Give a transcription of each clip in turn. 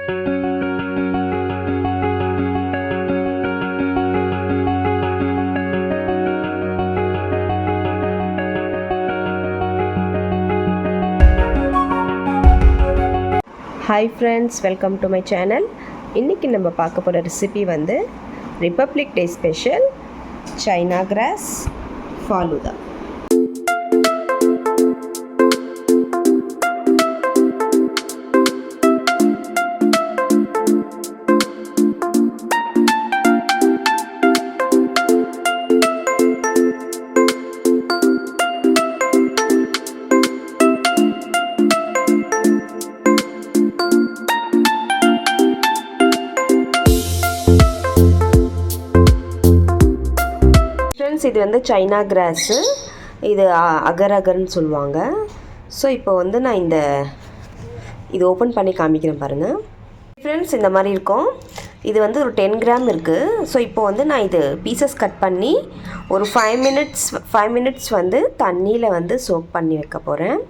Hi friends, welcome to my channel. இன்றைக்கி நம்ம பார்க்க போகிற ரெசிபி வந்து republic day special China grass falooda. இது வந்து சைனா கிராஸு, இது அகர் அகர்னு சொல்லுவாங்க. ஸோ இப்போ வந்து நான் இது ஓப்பன் பண்ணி காமிக்கிறேன் பாருங்கள் ஃப்ரெண்ட்ஸ். இந்த மாதிரி இருக்கும். இது வந்து ஒரு 10 கிராம் இருக்குது. ஸோ இப்போ வந்து நான் இது பீசஸ் கட் பண்ணி ஒரு 5 மினிட்ஸ் வந்து தண்ணியில் வந்து சோக் பண்ணி வைக்க போகிறேன்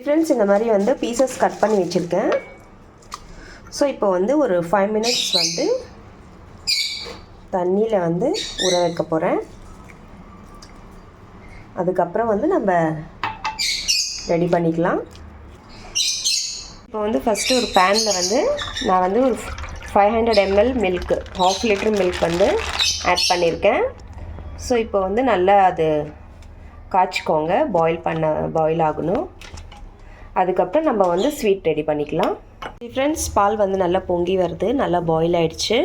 ஃப்ரெண்ட்ஸ். இந்த மாதிரி வந்து பீசஸ் கட் பண்ணி வச்சுருக்கேன். ஸோ இப்போ வந்து ஒரு 5 மினிட்ஸ் வந்து தண்ணியில் வந்து ஊற வைக்க போகிறேன். அதுக்கப்புறம் வந்து நம்ம ரெடி பண்ணிக்கலாம். இப்போ வந்து ஃபஸ்ட்டு ஒரு பேனில் வந்து நான் வந்து ஒரு 500 ml மில்க்கு, 1/2 லிட்டர் மில்க் வந்து ஆட் பண்ணியிருக்கேன். ஸோ இப்போ வந்து நல்லா அது காய்ச்சிக்கோங்க, பாயில் ஆகணும். அதுக்கப்புறம் நம்ம வந்து ஸ்வீட் ரெடி பண்ணிக்கலாம். ஃப்ரெண்ட்ஸ், பால் வந்து நல்லா பொங்கி வருது, நல்லா பாயில் ஆகிடுச்சு.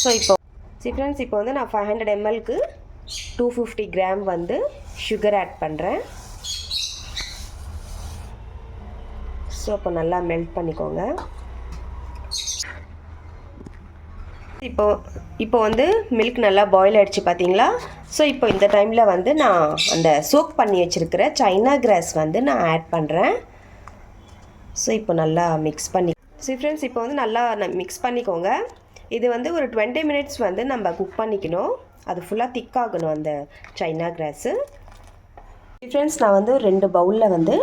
ஸோ இப்போ வந்து நான் 500 mlக்கு 250 கிராம் வந்து சுகர் ஆட் பண்ணுறேன். ஸோ இப்போ நல்லா மெல்ட் பண்ணிக்கோங்க. இப்போ வந்து மில்க் நல்லா பாயில் ஆகிடுச்சு பார்த்தீங்களா. ஸோ இப்போ இந்த டைமில் வந்து நான் அந்த சோக் பண்ணி வச்சுருக்கிற சைனா கிராஸ் வந்து நான் ஆட் பண்ணுறேன். ஸோ இப்போ நல்லா மிக்ஸ் பண்ணி ஃப்ரெண்ட்ஸ், இப்போ வந்து நல்லா மிக்ஸ் பண்ணிக்கோங்க. இது வந்து ஒரு 20 மினிட்ஸ் வந்து நம்ம குக் பண்ணிக்கணும். அது ஃபுல்லாக திக்காகணும் அந்த சைனா கிராஸு. ஃப்ரெண்ட்ஸ், நான் வந்து 2 பவுலில் வந்து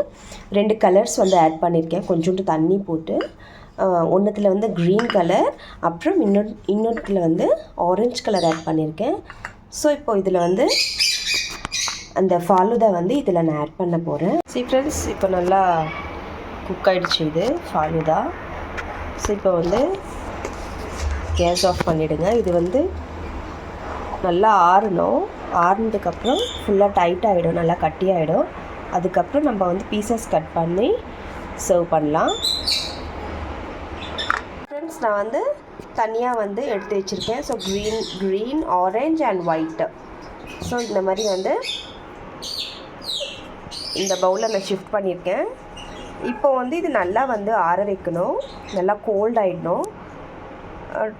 2 கலர்ஸ் வந்து ஆட் பண்ணியிருக்கேன். கொஞ்சோண்டு தண்ணி போட்டு ஒன்றுத்தில் வந்து க்ரீன் கலர், அப்புறம் இன்னொருத்தில் வந்து ஆரஞ்சு கலர் ஆட் பண்ணியிருக்கேன். ஸோ இப்போ இதில் வந்து அந்த ஃபாலூதா வந்து இதில் நான் ஆட் பண்ண போகிறேன். ஃப்ரெண்ட்ஸ், இப்போ நல்லா குக் ஆகிடுச்சு இது ஃபாலூதா. ஸோ இப்போ வந்து கேஸ் ஆஃப் பண்ணிவிடுங்க. இது வந்து நல்லா ஆறணும். ஆறுனதுக்கப்புறம் ஃபுல்லாக டைட் ஆகிடும், நல்லா கட்டி ஆகிடும். அதுக்கப்புறம் நம்ம வந்து பீசஸ் கட் பண்ணி சர்வ் பண்ணலாம். ஃப்ரெண்ட்ஸ், நான் வந்து தனியாக வந்து எடுத்து வச்சுருக்கேன். So green orange and white. So இந்த மாதிரி வந்து இந்த பவுலில் நான் ஷிஃப்ட் பண்ணியிருக்கேன். இப்போ வந்து இது நல்லா வந்து ஆற வைக்கணும், நல்லா கோல்ட் ஆகிடணும்.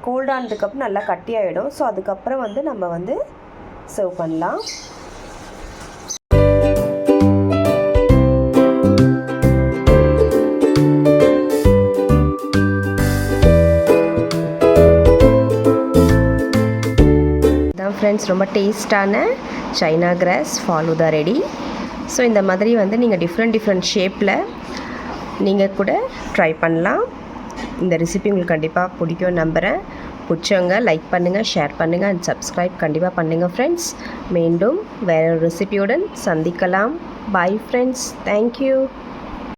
கோல்டானதுக்கப்புறம் நல்லா கட்டி ஆகிடும். ஸோ அதுக்கப்புறம் வந்து நம்ம வந்து சர்வ் பண்ணலாம். இதான் ஃப்ரெண்ட்ஸ், ரொம்ப டேஸ்டான China grass falooda ready. So இந்த மாதிரி வந்து நீங்கள் டிஃப்ரெண்ட் ஷேப்பில் நீங்கள் கூட ட்ரை பண்ணலாம். இந்த ரெசிபி உங்களுக்கு கண்டிப்பாக பிடிக்கும் நம்புகிறேன். பிடிச்சவங்க லைக் பண்ணுங்கள், ஷேர் பண்ணுங்கள் அண்ட் சப்ஸ்கிரைப் கண்டிப்பாக பண்ணுங்கள் ஃப்ரெண்ட்ஸ். மீண்டும் வேறு ஒரு ரெசிபியுடன் சந்திக்கலாம். Bye friends, thank you.